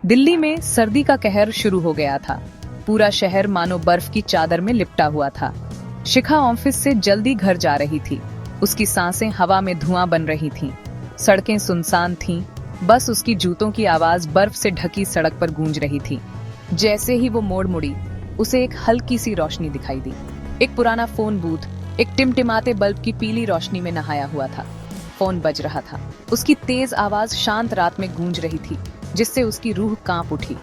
दिल्ली में सर्दी का कहर शुरू हो गया था। पूरा शहर मानो बर्फ की चादर में लिपटा हुआ था। शिखा ऑफिस से जल्दी घर जा रही थी। उसकी सांसें हवा में धुआं बन रही थीं। सड़कें सुनसान थीं। बस उसकी जूतों की आवाज बर्फ से ढकी सड़क पर गूंज रही थी। जैसे ही वो मोड़ मुड़ी, उसे एक हल्की सी रोशनी दिखाई दी। एक पुराना फोन बूथ एक टिमटिमाते बल्ब की पीली रोशनी में नहाया हुआ था। फोन बज रहा था। उसकी तेज आवाज शांत रात में गूंज रही थी, जिससे उसकी रूह कांप उठी।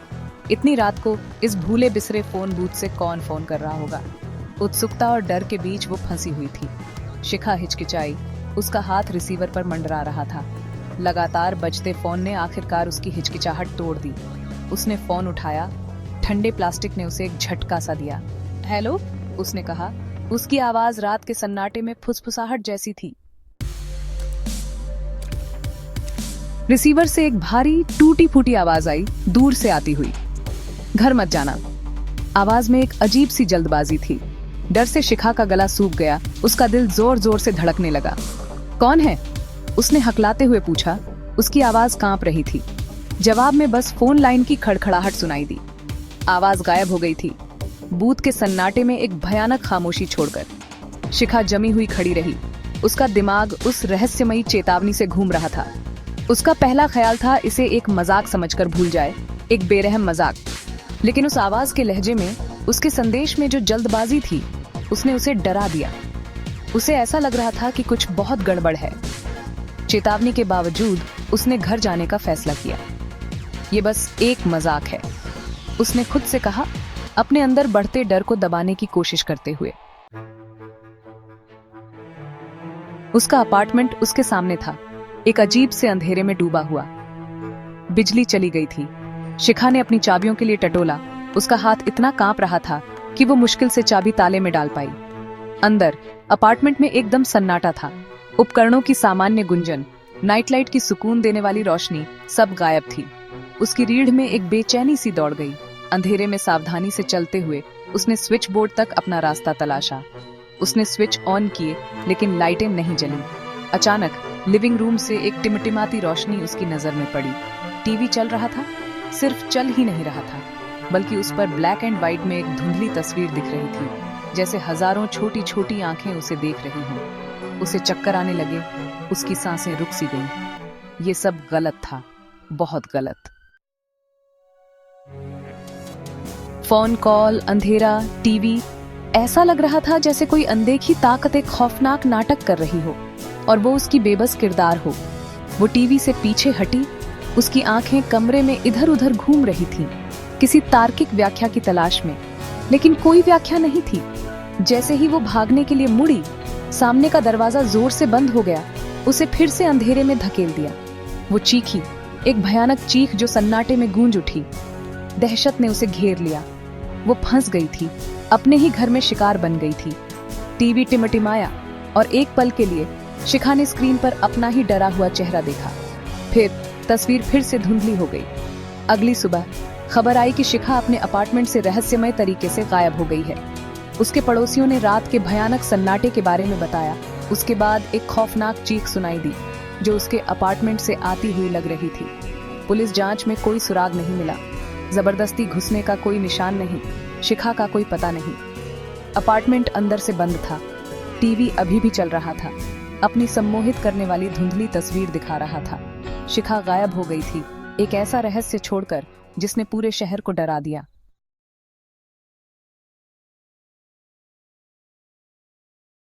इतनी रात को इस भूले बिसरे फोन बूथ से कौन फोन कर रहा होगा? उत्सुकता और डर के बीच वो फंसी हुई थी। शिखा हिचकिचाई। उसका हाथ रिसीवर पर मंडरा रहा था। लगातार बजते फोन ने आखिरकार उसकी हिचकिचाहट तोड़ दी। उसने फोन उठाया। ठंडे प्लास्टिक ने उसे एक झटका सा दिया। हेलो, उसने कहा। उसकी आवाज रात के सन्नाटे में फुसफुसाहट जैसी थी। रिसीवर से एक भारी टूटी फूटी आवाज आई, दूर से आती हुई। घर मत जाना। आवाज में एक अजीब सी जल्दबाजी थी। डर से शिखा का गला सूख गया। उसका दिल जोर जोर से धड़कने लगा। कौन है? उसने हकलाते हुए पूछा। उसकी आवाज कांप रही थी। जवाब में बस फोन लाइन की खड़खड़ाहट सुनाई दी। आवाज गायब हो गई थी, बूथ के सन्नाटे में एक भयानक खामोशी छोड़कर। शिखा जमी हुई खड़ी रही। उसका दिमाग उस रहस्यमयी चेतावनी से घूम रहा था। उसका पहला ख्याल था इसे एक मजाक समझकर भूल जाए, एक बेरहम मजाक। लेकिन उस आवाज के लहजे में, उसके संदेश में जो जल्दबाजी थी, उसने उसे डरा दिया। उसे ऐसा लग रहा था कि कुछ बहुत गड़बड़ है। चेतावनी के बावजूद उसने घर जाने का फैसला किया। ये बस एक मजाक है, उसने खुद से कहा, अपने अंदर बढ़ते डर को दबाने की कोशिश करते हुए। उसका अपार्टमेंट उसके सामने था, एक अजीब से अंधेरे में डूबा हुआ। बिजली चली गई थी। शिखा ने अपनी चाबियों के लिए टटोला। उसका हाथ इतना कांप रहा था कि वो मुश्किल से चाबी ताले में डाल पाई। अंदर अपार्टमेंट में एकदम सन्नाटा था। उपकरणों की सामान्य गुंजन, नाइट लाइट की सुकून देने वाली रोशनी, सब गायब थी। उसकी रीढ़ में एक बेचैनी सी दौड़ गई। अंधेरे में सावधानी से चलते हुए उसने स्विच बोर्ड तक अपना रास्ता तलाशा। उसने स्विच ऑन किए, लेकिन लाइटें नहीं जलीं। अचानक लिविंग रूम से एक टिमटिमाती रोशनी उसकी नजर में पड़ी। टीवी चल रहा था। सिर्फ चल ही नहीं रहा था, बल्कि उस पर ब्लैक एंड व्हाइट में एक धुंधली तस्वीर दिख रही थी, जैसे हजारों छोटी छोटी आंखें उसे देख रही हों। उसे चक्कर आने लगे। उसकी सांसें रुक सी गईं। ये सब गलत था, बहुत गलत। फोन कॉल, अंधेरा, टीवी, ऐसा लग रहा था जैसे कोई अनदेखी ताकत एक खौफनाक नाटक कर रही हो और वो उसकी बेबस किरदार हो। वो टीवी से पीछे हटी। उसकी आंखें कमरे में इधर उधर घूम रही थीं, किसी तार्किक व्याख्या की तलाश में, लेकिन कोई व्याख्या नहीं थी। जैसे ही वो भागने के लिए मुड़ी, सामने का दरवाजा जोर से बंद हो गया। उसे फिर से अंधेरे में धकेल दिया। वो चीखी, एक भयानक चीख जो सन्नाटे में गूंज उठी। दहशत ने उसे घेर लिया। वो फंस गई थी, अपने ही घर में शिकार बन गई थी। टीवी टिमटिमाया और एक पल के लिए शिखा ने स्क्रीन पर अपना ही डरा हुआ चेहरा देखा। फिर तस्वीर फिर से धुंधली हो गई। अगली सुबह खबर आई कि शिखा अपने अपार्टमेंट से रहस्यमय तरीके से गायब हो गई है। उसके पड़ोसियों ने रात के भयानक सन्नाटे के बारे में बताया। उसके बाद एक खौफनाक चीख सुनाई दी, जो उसके अपार्टमेंट से आती हुई लग रही थी। पुलिस जांच में कोई सुराग नहीं मिला। जबरदस्ती घुसने का कोई निशान नहीं। शिखा का कोई पता नहीं। अपार्टमेंट अंदर से बंद था। टीवी अभी भी चल रहा था, अपनी सम्मोहित करने वाली धुंधली तस्वीर दिखा रहा था। शिखा गायब हो गई थी, एक ऐसा रहस्य छोड़कर जिसने पूरे शहर को डरा दिया।